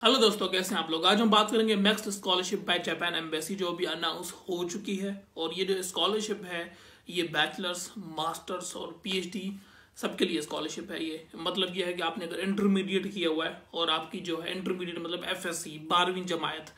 Hello दोस्तों, कैसे हैं आप लोग। आज हम बात करेंगे next scholarship by Japan embassy जो अभी अनाउंस हो चुकी है। और ये जो स्कॉलरशिप है ये बैचलर्स, मास्टर्स और पीएचडी सबके लिए स्कॉलरशिप है। ये मतलब ये है कि आपने अगर इंटरमीडिएट किया हुआ है और आपकी जो है इंटरमीडिएट मतलब एफएससी 12वीं जमात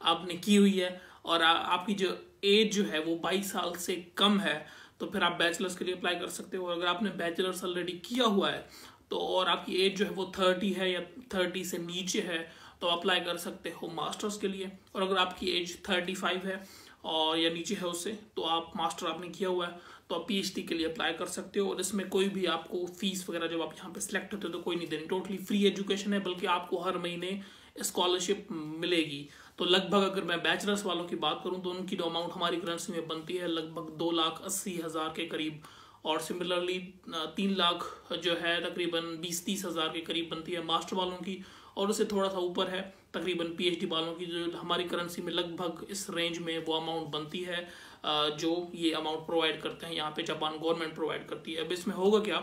आपने की हुई है और आपकी जो एज जो है वो 22 साल से कम है तो फिर आप बैचलर्स के लिए अप्लाई कर सकते हो। और अगर आपने बैचलर्स ऑलरेडी किया हुआ है तो और आपकी एज जो है वो 30 है या 30 से नीचे है तो अप्लाई कर सकते हो मास्टर्स के लिए। और अगर आपकी एज 35 है और या नीचे है उससे तो आप मास्टर आपने किया हुआ है तो आप पीएचडी के लिए अप्लाई कर सकते हो। और इसमें कोई भी आपको फीस वगैरह जब आप यहाँ पे सिलेक्ट होते हो तो कोई नहीं देनी, टोटली फ्री एजुकेशन है, बल्कि आपको हर महीने स्कॉलरशिप मिलेगी। तो लगभग अगर मैं बैचलर्स वालों की बात करूं तो उनकी अमाउंट हमारी करेंसी में बनती है लगभग 2,80,000 के करीब। और सिमिलरली 3 लाख जो है तकरीबन 20-30 हज़ार के करीब बनती है मास्टर वालों की। और उससे थोड़ा सा ऊपर है तकरीबन पीएचडी वालों की जो हमारी करेंसी में लगभग इस रेंज में वो अमाउंट बनती है जो ये अमाउंट प्रोवाइड करते हैं यहाँ पे जापान गवर्नमेंट प्रोवाइड करती है। अब इसमें होगा क्या,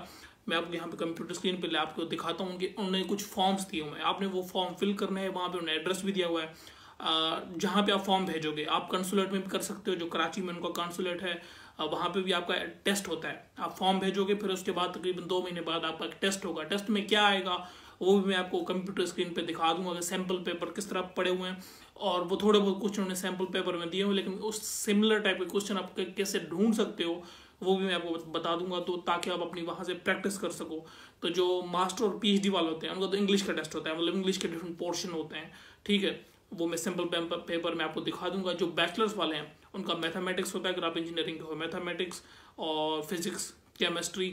मैं आपको यहाँ पे कंप्यूटर स्क्रीन पे आपको दिखाता हूँ कि उन्होंने कुछ फॉर्म्स दिए हुए हैं। आपने वो फॉर्म फिल करने हैं, वहाँ पे उन्होंने एड्रेस भी दिया हुआ है जहाँ पे आप फॉर्म भेजोगे। आप कंसुलेट में भी कर सकते हो, जो कराची में उनका कंसुलेट है वहाँ पे भी आपका टेस्ट होता है। आप फॉर्म भेजोगे फिर उसके बाद तकरीबन 2 महीने बाद आपका टेस्ट होगा। टेस्ट में क्या आएगा वो भी मैं आपको कंप्यूटर स्क्रीन पे दिखा दूंगा कि सैम्पल पेपर किस तरह पड़े हुए हैं। और वो थोड़े बहुत क्वेश्चन उन्होंने सैम्पल पेपर में दिए हुए, लेकिन उस सिमिलर टाइप के क्वेश्चन आप कैसे ढूंढ सकते हो वो भी मैं आपको बता दूंगा, तो ताकि आप अपनी वहां से प्रैक्टिस कर सको। तो जो मास्टर और पीएचडी वाले होते हैं उनका तो इंग्लिश का टेस्ट होता है, मतलब इंग्लिश के डिफरेंट पोर्शन होते हैं, ठीक है। वो मैं सिंपल पेपर में आपको दिखा दूंगा। जो बैचलर्स वाले हैं उनका मैथमेटिक्स होता है, अगर आप इंजीनियरिंग के हो मैथमेटिक्स और फिजिक्स, केमिस्ट्री,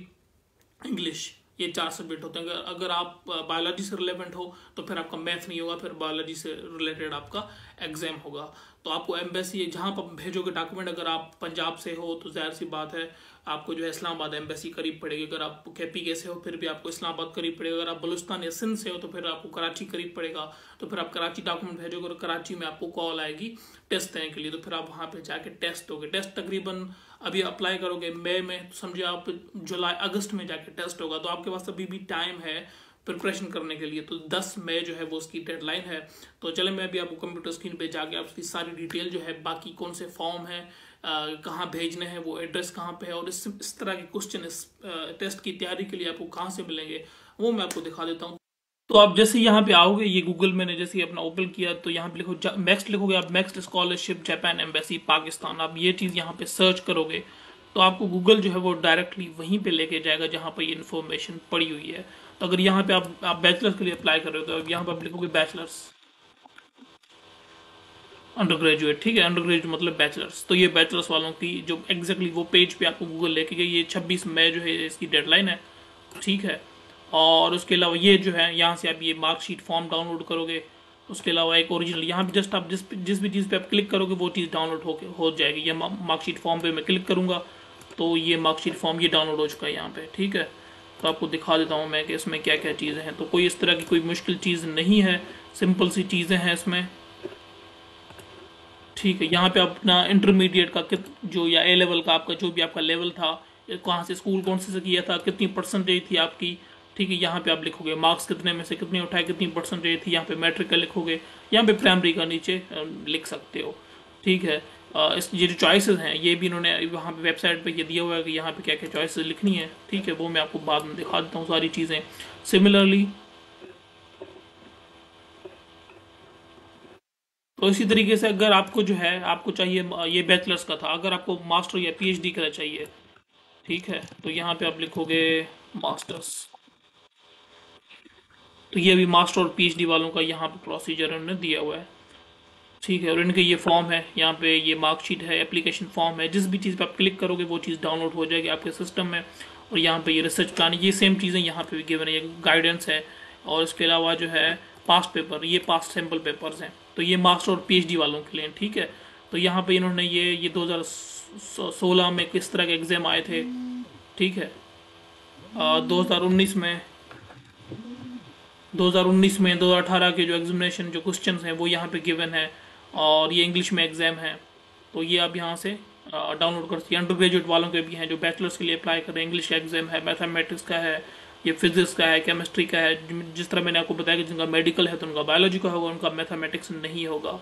इंग्लिश, ये 4 सब्जेक्ट होते हैं। अगर आप बायोलॉजी से रिलेवेंट हो तो फिर आपका मैथ नहीं होगा, फिर बायोलॉजी से रिलेटेड आपका एग्जाम होगा। तो आपको एम्बेसी जहाँ पर भेजोगे डॉक्यूमेंट, अगर आप पंजाब से हो तो जाहिर सी बात है आपको जो है इस्लामाबाद एम्बेसी करीब पड़ेगी। अगर आप केपी से हो फिर भी आपको इस्लामाबाद करीब पड़ेगा। अगर आप बलूचिस्तान या सिंध से हो तो फिर आपको कराची करीब पड़ेगा, तो फिर आप कराची डॉक्यूमेंट भेजोगे और कराची में आपको कॉल आएगी टेस्ट देने के लिए। तो फिर आप वहाँ पे जाके टेस्ट दोगे। टेस्ट तकरीबन अभी अप्लाई करोगे मई में तो समझे आप जुलाई अगस्त में जाके टेस्ट होगा, तो आपके पास अभी भी टाइम है प्रिपरेशन करने के लिए। तो 10 मई जो है वो उसकी डेडलाइन है। तो चले मैं अभी आपको कंप्यूटर स्क्रीन पे जाके आप उसकी सारी डिटेल जो है, बाकी कौन से फॉर्म है, कहाँ भेजने हैं, वो एड्रेस कहाँ पे है और इस तरह के क्वेश्चन इस टेस्ट की तैयारी के लिए आपको कहाँ से मिलेंगे वो मैं आपको दिखा देता हूँ। तो आप जैसे यहाँ पे आओगे, ये गूगल मैंने जैसे ही अपना ओपन किया तो यहाँ पे लिखो नेक्स्ट, लिखोगे आप next scholarship Japan embassy Pakistan. आप ये चीज़ यहाँ पे सर्च करोगे तो आपको गूगल जो है वो डायरेक्टली वहीं पे लेके जाएगा जहाँ पे ये इन्फॉर्मेशन पड़ी हुई है। तो अगर यहाँ पे आप बैचलर्स के लिए अप्लाई कर रहे हो तो यहाँ पे आप लिखोगे बैचलर्स अंडर ग्रेजुएट, ठीक है। अंडर ग्रेजुएट मतलब बैचलर्स। तो ये बैचलर्स वालों की जो एग्जैक्टली वो पेज पे आपको गूगल लेके गई, ये 26 मई जो है इसकी डेडलाइन है, ठीक है। और उसके अलावा ये जो है यहाँ से आप ये मार्कशीट फॉर्म डाउनलोड करोगे। उसके अलावा एक ओरिजिनल यहाँ पे जस्ट आप जिस भी चीज़ पे आप क्लिक करोगे वो चीज़ डाउनलोड हो जाएगी। ये मार्कशीट फॉर्म पे मैं क्लिक करूँगा तो ये मार्कशीट फॉर्म ये डाउनलोड हो चुका है यहाँ पे, ठीक है। तो आपको दिखा देता हूँ मैं कि इसमें क्या क्या चीज़ें हैं। तो कोई इस तरह की कोई मुश्किल चीज़ नहीं है, सिंपल सी चीज़ें हैं इसमें, ठीक है। यहाँ पे अपना इंटरमीडिएट का जो या ए लेवल का आपका जो भी आपका लेवल था, कहाँ से स्कूल कौन से किया था, कितनी परसेंटेज थी आपकी, ठीक है। यहाँ पे आप लिखोगे मार्क्स कितने में से कितने उठाए, कितनी परसेंटेज थी। यहाँ पे मैट्रिक का लिखोगे, यहाँ पे प्राइमरी का नीचे लिख सकते हो, ठीक है। इस ये जो चॉइसेस हैं ये भी इन्होंने वहाँ पे वेबसाइट पे ये दिया हुआ है कि यहाँ पे क्या क्या चॉइसेस लिखनी है, ठीक है। वो मैं आपको बाद में दिखा देता हूँ सारी चीज़ें। सिमिलरली तो इसी तरीके से अगर आपको जो है आपको चाहिए, ये बैचलर्स का था, अगर आपको मास्टर या पीएचडी का चाहिए, ठीक है, तो यहाँ पे आप लिखोगे मास्टर्स। तो ये भी मास्टर और पीएचडी वालों का यहाँ पे प्रोसीजर उन्होंने दिया हुआ है, ठीक है। और इनके ये फॉर्म है, यहाँ पे ये मार्कशीट है, एप्लीकेशन फॉर्म है, जिस भी चीज़ पे आप क्लिक करोगे वो चीज़ डाउनलोड हो जाएगी आपके सिस्टम में। और यहाँ पे ये रिसर्च प्लान, ये सेम चीज़ें यहाँ पे भी गिवन है, ये गाइडेंस है। और इसके अलावा जो है पास्ट पेपर, ये पास्ट सैम्पल पेपर्स हैं, तो ये मास्टर और पीएचडी वालों के लिए, ठीक है। तो यहाँ पे इन्होंने ये 2016 में किस तरह के एग्जाम आए थे, ठीक है। 2019 में 2018 के जो एग्जामिनेशन जो क्वेश्चन हैं वो यहाँ पे गिवन है। और ये इंग्लिश में एग्जाम है, तो ये आप यहाँ से डाउनलोड कर सकते हैं। अंडर ग्रेजुएट वालों के भी हैं जो बैचलर्स के लिए अप्लाई कर रहे हैं, इंग्लिश का एग्जाम है, मैथमेटिक्स का है, ये फिजिक्स का है, केमिस्ट्री का है। जिस तरह मैंने आपको बताया कि जिनका मेडिकल है तो उनका बायोलॉजी का होगा, उनका मैथमेटिक्स नहीं होगा।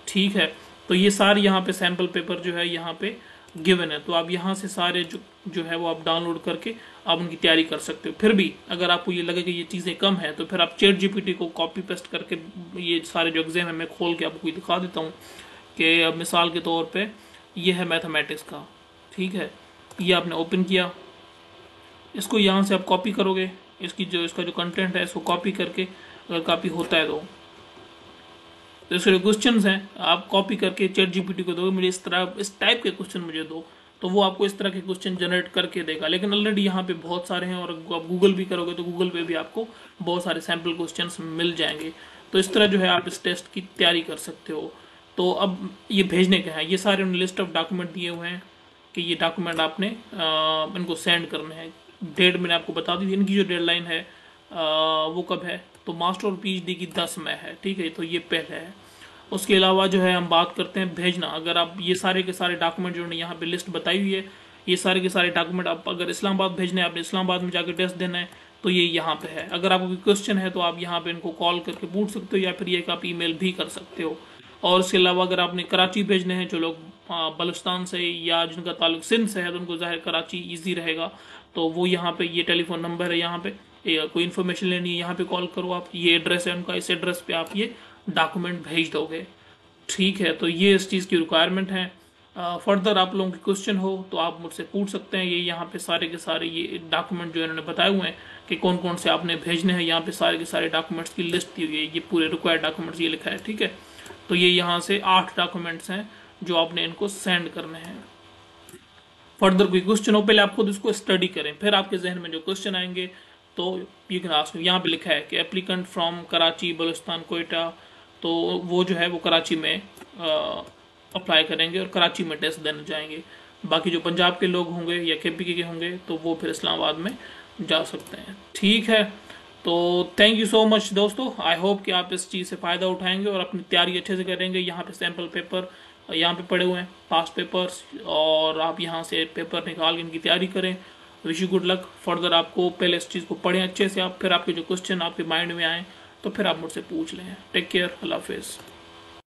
ठीक है, तो ये सारे यहाँ पे सैम्पल पेपर जो है यहाँ पे गिवन है, तो आप यहाँ से सारे जो है वो आप डाउनलोड करके आप उनकी तैयारी कर सकते हो। फिर भी अगर आपको ये लगे कि ये चीज़ें कम है तो फिर आप ChatGPT को कॉपी पेस्ट करके ये सारे जो एग्जाम है मैं खोल के आपको दिखा देता हूँ कि अब मिसाल के तौर पे ये है मैथमेटिक्स का। ठीक है, ये आपने ओपन किया, इसको यहाँ से आप कॉपी करोगे, इसका जो कंटेंट है इसको कॉपी करके, अगर कॉपी होता है तो इसके जो क्वेश्चन हैं आप कॉपी करके ChatGPT को दोगे, मुझे इस टाइप के क्वेश्चन मुझे दो, तो वो आपको इस तरह के क्वेश्चन जनरेट करके देगा। लेकिन ऑलरेडी यहाँ पे बहुत सारे हैं, और आप गूगल भी करोगे तो गूगल पे भी आपको बहुत सारे सैम्पल क्वेश्चंस मिल जाएंगे। तो इस तरह जो है आप इस टेस्ट की तैयारी कर सकते हो। तो अब ये भेजने के हैं, ये सारे उन्होंने लिस्ट ऑफ डॉक्यूमेंट दिए हुए हैं कि ये डॉक्यूमेंट आपने इनको सेंड करने हैं। डेट मैंने आपको बता दी थी, इनकी जो डेडलाइन है वो कब है, तो मास्टर और PhD की 10 मई है। ठीक है, तो ये पहले है। उसके अलावा जो है हम बात करते हैं भेजना। अगर आप ये सारे के सारे डॉक्यूमेंट जो यहाँ पे लिस्ट बताई हुई है, ये सारे के सारे डॉक्यूमेंट आप अगर इस्लामाबाद भेजने हैं, आपने इस्लामाबाद में जाकर टेस्ट देना है, तो ये यहाँ पे है। अगर आपको कोई क्वेश्चन है तो आप यहाँ पे इनको कॉल करके पूछ सकते हो, या फिर ये आप ईमेल भी कर सकते हो। और इसके अलावा अगर आपने कराची भेजने हैं, जो लोग बलुस्तान से या जिनका ताल्लुक सिंध से है, तो उनको ज़ाहिर कराची ईजी रहेगा, तो वो यहाँ पे ये टेलीफोन नंबर है, यहाँ पे कोई इन्फॉर्मेशन लेनी है यहाँ पे कॉल करो आप, ये एड्रेस है उनका, इस एड्रेस पे आप ये डॉक्यूमेंट भेज दोगे। ठीक है, तो ये इस चीज़ की रिक्वायरमेंट है। फर्दर आप लोगों के क्वेश्चन हो तो आप मुझसे पूछ सकते हैं। ये यहाँ पे सारे के सारे ये डॉक्यूमेंट जो इन्होंने बताए हुए हैं कि कौन कौन से आपने भेजने हैं, यहाँ पे सारे के सारे डॉक्यूमेंट्स की लिस्ट दी हुई है, ये पूरे रिक्वायर्ड डॉक्यूमेंट्स ये लिखा है। ठीक है, तो ये यहाँ से 8 डॉक्यूमेंट्स हैं जो आपने इनको सेंड करने हैं। फर्दर कोई क्वेश्चन हो, पहले आप खुद इसको स्टडी करें, फिर आपके जहन में जो क्वेश्चन आएंगे तो यू कैन आस्क। यहाँ पे लिखा है कि एप्लीकेंट फ्रॉम कराची, बलुस्तान, कोयटा, तो वो जो है वो कराची में अप्लाई करेंगे और कराची में टेस्ट देने जाएंगे। बाकी जो पंजाब के लोग होंगे या KPK के होंगे तो वो फिर इस्लामाबाद में जा सकते हैं। ठीक है, तो थैंक यू सो मच दोस्तों। आई होप कि आप इस चीज़ से फ़ायदा उठाएंगे और अपनी तैयारी अच्छे से करेंगे। यहाँ पे सैम्पल पेपर यहाँ पे पड़े हुए हैं, पास पेपर्स, और आप यहाँ से पेपर निकाल के इनकी तैयारी करें। Wish you good luck. Further आपको पहले इस चीज़ को पढ़ें अच्छे से, आप फिर आपके जो क्वेश्चन आपके माइंड में आए तो फिर आप मुझसे पूछ लें। टेक केयर, अल्लाह हाफिज़।